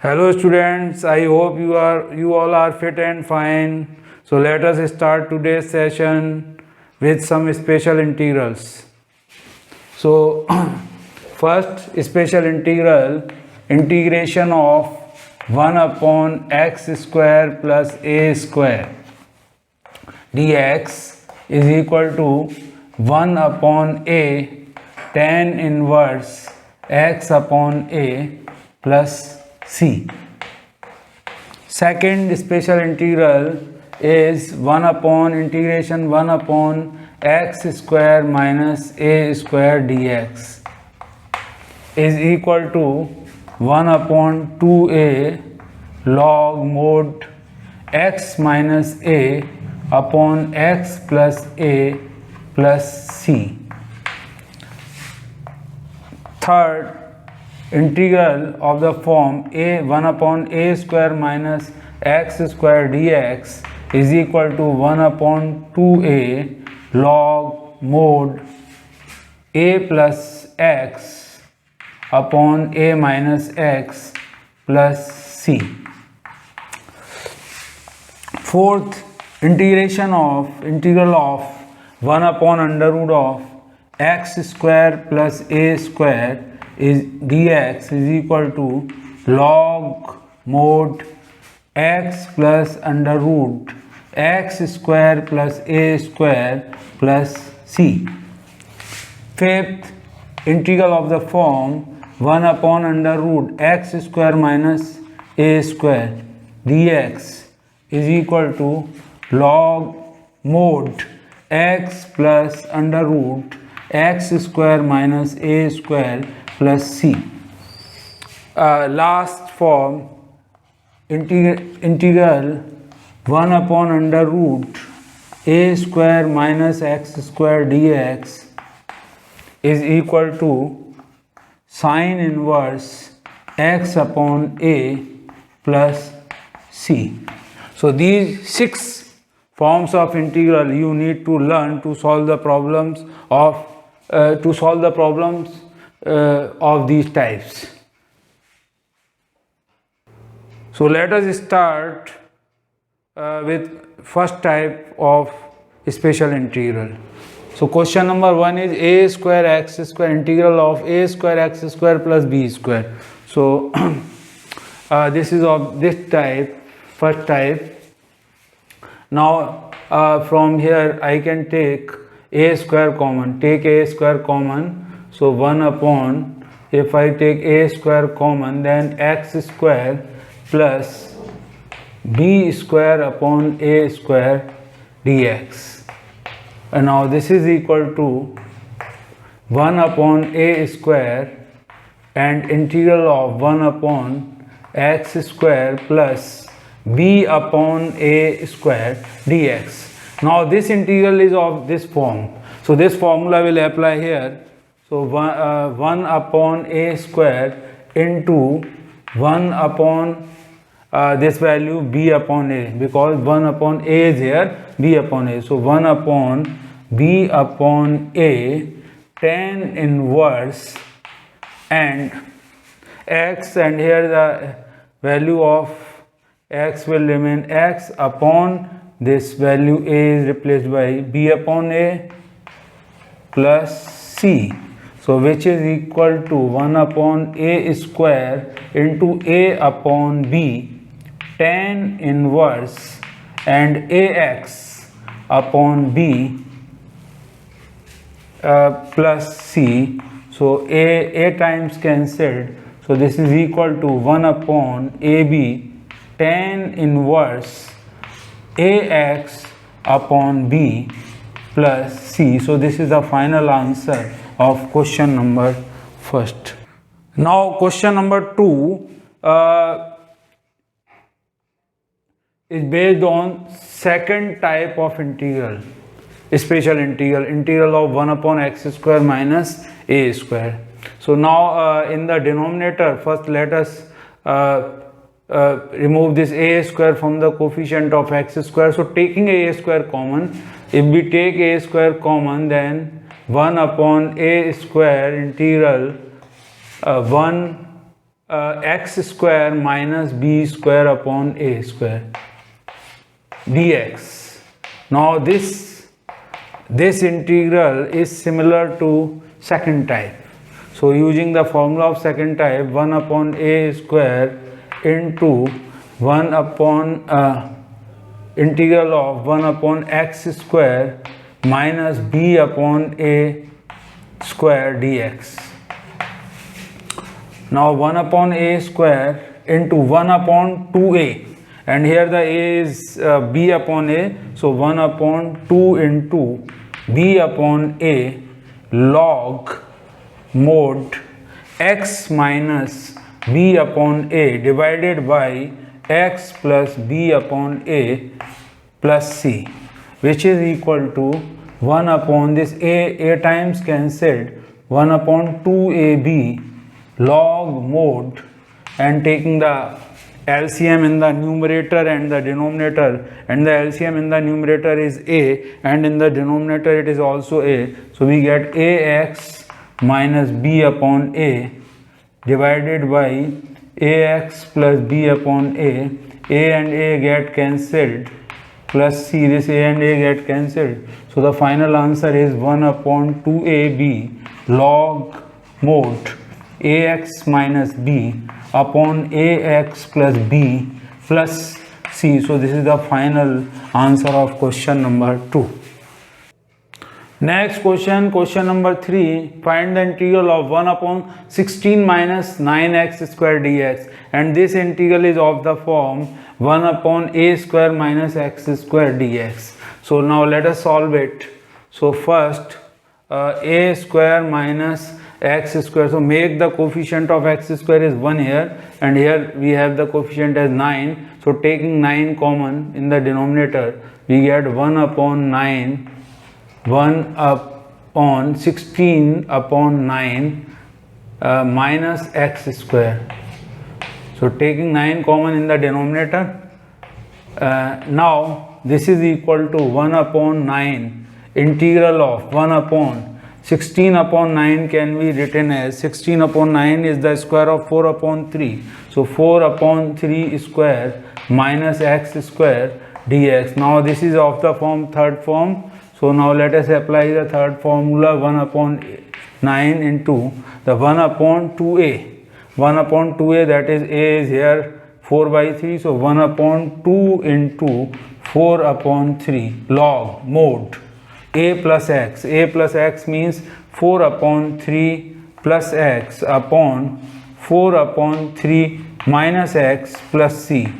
Hello students, I hope you all are fit and fine. So let us start today's session with some special integrals. So first special integral, integration of 1 upon x square plus a square dx is equal to 1 upon a tan inverse x upon a plus c. Second special integral is 1 upon integration 1 upon x square minus a square dx is equal to 1 upon 2a log mod x minus a upon x plus a plus c. Third integral of the form a 1 upon a square minus x square dx is equal to 1 upon 2a log mod a plus x upon a minus x plus c. Fourth integral of 1 upon under root of x square plus a square is dx is equal to log mod x plus under root x square plus a square plus c. Fifth integral of the form 1 upon under root x square minus a square dx is equal to log mod x plus under root x square minus a square plus c. Last form integral 1 upon under root a square minus x square dx is equal to sine inverse x upon a plus c. So these 6 forms of integral you need to learn to solve the problems of these types. So let us start with first type of special integral. So question number 1 is a square x square integral of a square x square plus b square. So this is of this type, first type. Now from here I can take a square common, so 1 upon, if I take a square common, then x square plus b square upon a square dx. And now this is equal to 1 upon a square and integral of 1 upon x square plus b upon a square dx. Now this integral is of this form. So this formula will apply here. So 1 upon a square into 1 upon this value b upon a, because 1 upon a is here, b upon a. So 1 upon b upon a tan inverse and x, and here the value of x will remain x upon this value a is replaced by b upon a plus c. So which is equal to 1 upon a square into a upon b tan inverse and ax upon b plus c. So a times cancelled. So this is equal to 1 upon ab tan inverse ax upon b plus c. So this is the final answer of question number first. Now question number 2 is based on second type of integral, special integral of 1 upon x square minus a square. So now in the denominator, first let us remove this a square from the coefficient of x square. So taking a square common, if we take a square common, then 1 upon a square integral 1 x square minus b square upon a square dx. Now this integral is similar to second type. So using the formula of second type, 1 upon a square into 1 upon integral of 1 upon x square minus b upon a square dx. Now 1 upon a square into 1 upon 2a, and here the a is b upon a, so 1 upon 2 into b upon a log mod x minus b upon a divided by x plus b upon a plus c, which is equal to 1 upon this a times cancelled, 1 upon 2ab log mod, and taking the LCM in the numerator and the denominator, and the LCM in the numerator is a and in the denominator it is also a, so we get ax minus b upon a divided by ax plus b upon a and a get cancelled, plus c, this a and a get cancelled, so the final answer is 1 upon 2ab log mod ax minus b upon ax plus b plus c. So this is the final answer of question number 2. Next question, question number 3, find the integral of 1 upon 16 minus 9x square dx, and this integral is of the form 1 upon a square minus x square dx. So now let us solve it. So first a square minus x square, so make the coefficient of x square is 1 here, and here we have the coefficient as 9, so taking 9 common in the denominator we get 1 upon 9, 1 upon 16 upon 9 minus x square, so taking 9 common in the denominator, now this is equal to 1 upon 9 integral of 1 upon 16 upon 9 can be written as 16 upon 9 is the square of 4 upon 3. So 4 upon 3 square minus x square dx. Now this is of the form third form. So now let us apply the third formula, 1 upon 9 into the 1 upon 2a. 1 upon 2a, that is a is here 4 by 3. So 1 upon 2 into 4 upon 3 log mod a plus x. A plus x means 4 upon 3 plus x upon 4 upon 3 minus x plus c.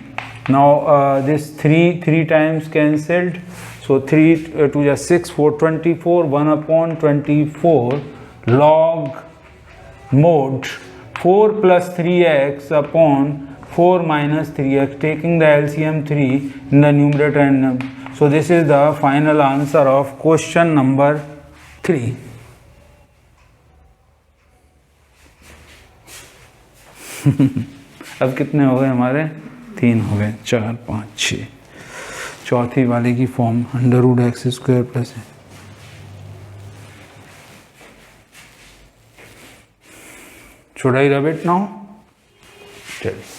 Now this 3 times cancelled, so 3 to the 6, 4, 24, 1 upon 24 log mod 4 plus 3x upon 4 minus 3x, taking the LCM 3 in the numerator and so this is the final answer of question number 3. अब कितने हो गए हमारे? 3 हो गए, 4, 5, 6. चौथी वाले की form under root x square plus है. Should I rub it now? चलिए.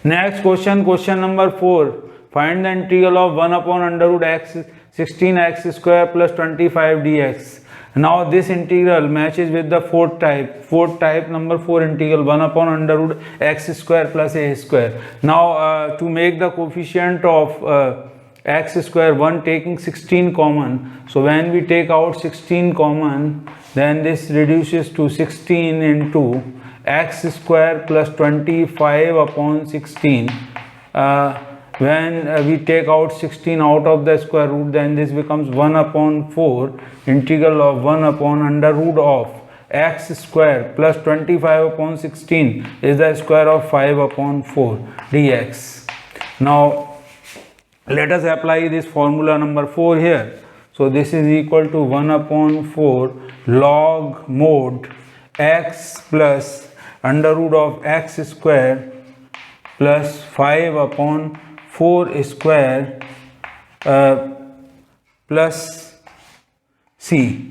Next question, question number 4. Find the integral of 1 upon under root x 16x square plus 25 dx. Now this integral matches with the fourth type number 4 integral 1 upon under root x square plus a square. Now to make the coefficient of x square 1 taking 16 common, so when we take out 16 common, then this reduces to 16 into x square plus 25 upon 16. When we take out 16 out of the square root, then this becomes 1 upon 4 integral of 1 upon under root of x square plus 25 upon 16 is the square of 5 upon 4 dx. Now let us apply this formula number 4 here. So this is equal to 1 upon 4 log mod x plus under root of x square plus 5 upon 4 square plus c.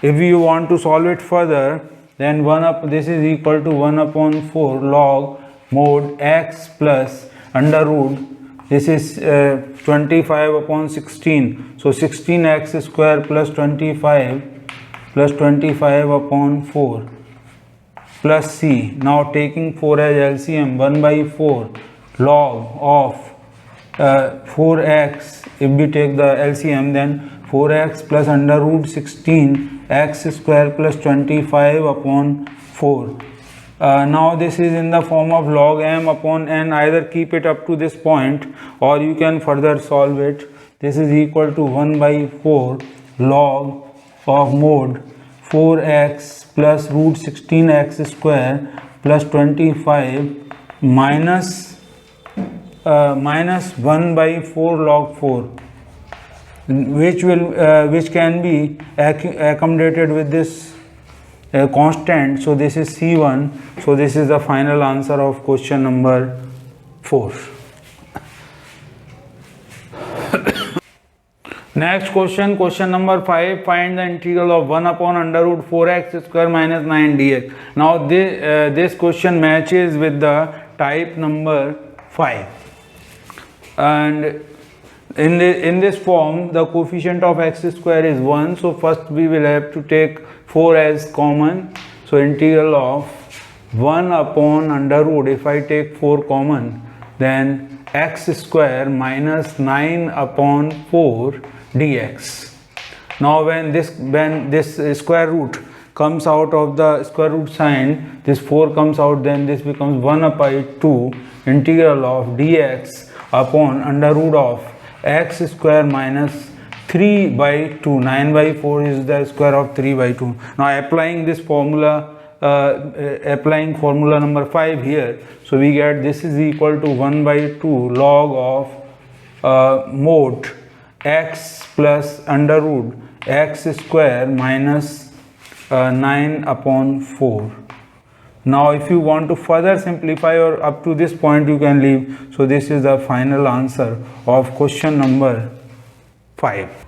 If you want to solve it further, then this is equal to 1 upon 4 log mod x plus under root, this is 25 upon 16, so 16x square plus 25 upon 4 plus c. Now taking 4 as LCM, 1 by 4 log of 4x, if we take the LCM, then 4x plus under root 16 x square plus 25 upon 4. Now this is in the form of log m upon n. Either keep it up to this point or you can further solve it. This is equal to 1 by 4 log of mod 4x plus root 16x square plus 25 minus 1 by 4 log 4, which can be accommodated with this constant. So this is C1. So this is the final answer of question number 4. Next question, question number 5. Find the integral of 1 upon under root 4x square minus 9 dx. Now this question matches with the type number 5, and in this form the coefficient of x square is 1. So first we will have to take 4 as common. So integral of 1 upon under root, if I take 4 common, then x square minus 9 upon 4 dx. Now when this square root comes out of the square root sign, this 4 comes out, then this becomes 1 by 2 integral of dx upon under root of x square minus 3 by 2. 9 by 4 is the square of 3 by 2. Now applying this formula, applying formula number 5 here, so we get this is equal to 1 by 2 log of mod x plus under root x square minus 9 upon 4. Now if you want to further simplify or up to this point you can leave. So this is the final answer of question number 5.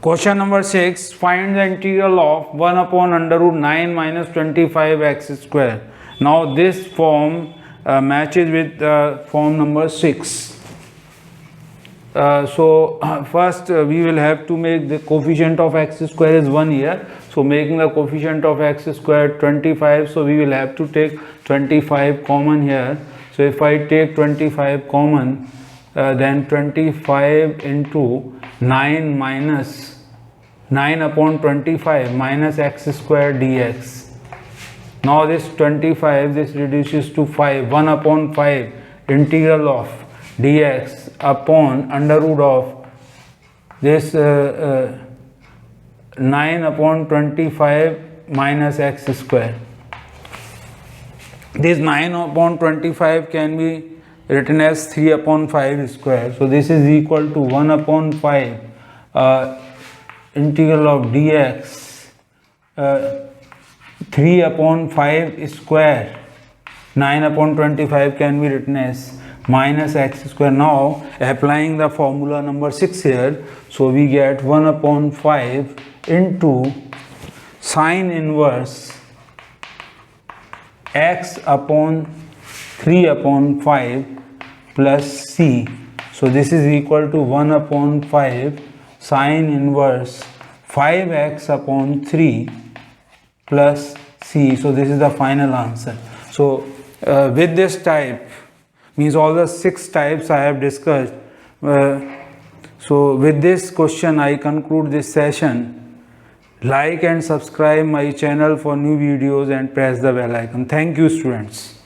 Question number 6. Find the integral of 1 upon under root 9 minus 25x square. Now this form matches with form number 6. So first we will have to make the coefficient of x square is 1 here. So making the coefficient of x square 25, so we will have to take 25 common here. So if I take 25 common, then 25 into 9 minus 9 upon 25 minus x square dx. Now this 25, this reduces to 5, 1 upon 5 integral of dx upon under root of this 9 upon 25 minus x square. This 9 upon 25 can be written as 3 upon 5 square. So this is equal to 1 upon 5 integral of dx 3 upon 5 square. 9 upon 25 can be written as minus x square. Now applying the formula number 6 here, so we get 1 upon 5 into sine inverse x upon 3 upon 5 plus c. So this is equal to 1 upon 5 sine inverse 5x upon 3 plus c. So this is the final answer. So with this type, means all the 6 types I have discussed. So with this question I conclude this session. Like and subscribe my channel for new videos and press the bell icon. Thank you students.